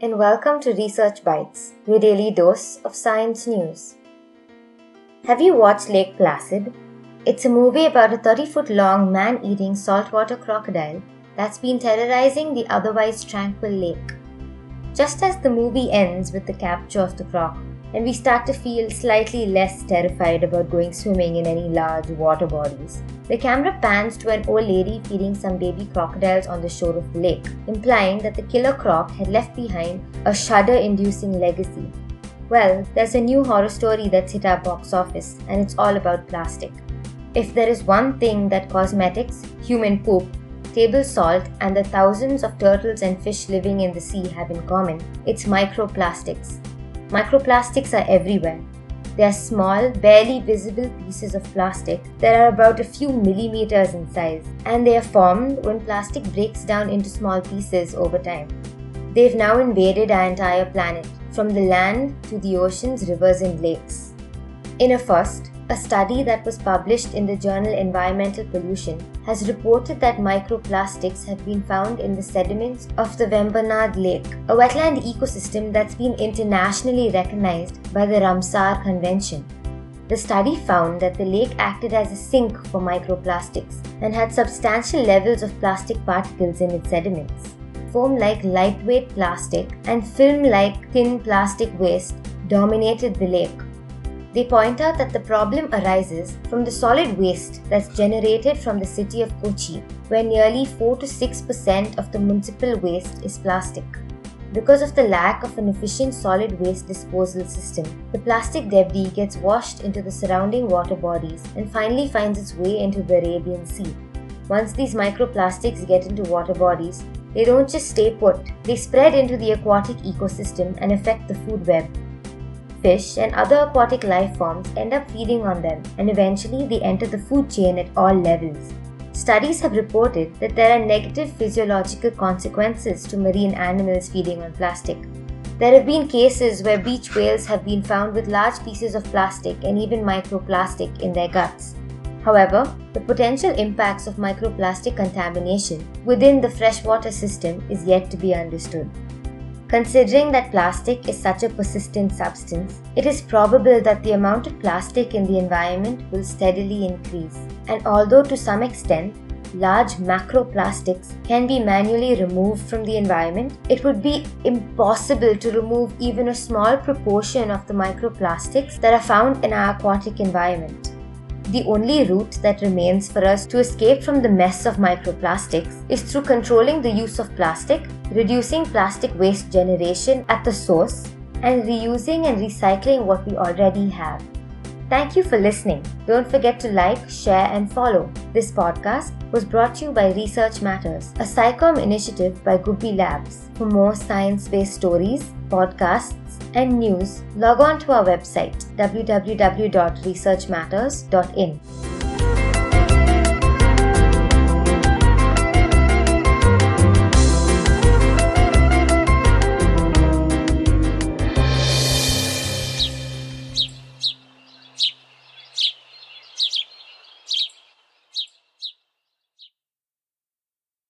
and welcome to Research Bites, your daily dose of science news. Have you watched Lake Placid? It's a movie about a 30-foot-long man-eating saltwater crocodile that's been terrorizing the otherwise tranquil lake. Just as the movie ends with the capture of the croc, and we start to feel slightly less terrified about going swimming in any large water bodies, the camera pans to an old lady feeding some baby crocodiles on the shore of the lake, implying that the killer croc had left behind a shudder-inducing legacy. Well, there's a new horror story that's hit our box office, and it's all about plastic. If there is one thing that cosmetics, human poop, table salt, and the thousands of turtles and fish living in the sea have in common, it's microplastics. Microplastics are everywhere. They are small, barely visible pieces of plastic that are about a few millimeters in size, and they are formed when plastic breaks down into small pieces over time. They've now invaded our entire planet, from the land to the oceans, rivers, and lakes. In a first, a study that was published in the journal Environmental Pollution has reported that microplastics have been found in the sediments of the Vembanad lake, a wetland ecosystem that's been internationally recognized by the Ramsar Convention. The study found that the lake acted as a sink for microplastics and had substantial levels of plastic particles in its sediments. Foam-like lightweight plastic and film-like thin plastic waste dominated the lake. They point out that the problem arises from the solid waste that's generated from the city of Kochi, where nearly 4 to 6% of the municipal waste is plastic. Because of the lack of an efficient solid waste disposal system, the plastic debris gets washed into the surrounding water bodies and finally finds its way into the Arabian Sea. Once these microplastics get into water bodies, they don't just stay put, they spread into the aquatic ecosystem and affect the food web. Fish and other aquatic life forms end up feeding on them, and eventually they enter the food chain at all levels. Studies have reported that there are negative physiological consequences to marine animals feeding on plastic. There have been cases where beach whales have been found with large pieces of plastic and even microplastic in their guts. However, the potential impacts of microplastic contamination within the freshwater system is yet to be understood. Considering that plastic is such a persistent substance, it is probable that the amount of plastic in the environment will steadily increase. And although to some extent, large macroplastics can be manually removed from the environment, it would be impossible to remove even a small proportion of the microplastics that are found in our aquatic environment. The only route that remains for us to escape from the mess of microplastics is through controlling the use of plastic, reducing plastic waste generation at the source, and reusing and recycling what we already have. Thank you for listening. Don't forget to like, share, and follow. This podcast was brought to you by Research Matters, a SciComm initiative by Guppy Labs. For more science-based stories, podcasts, and news, log on to our website www.researchmatters.in.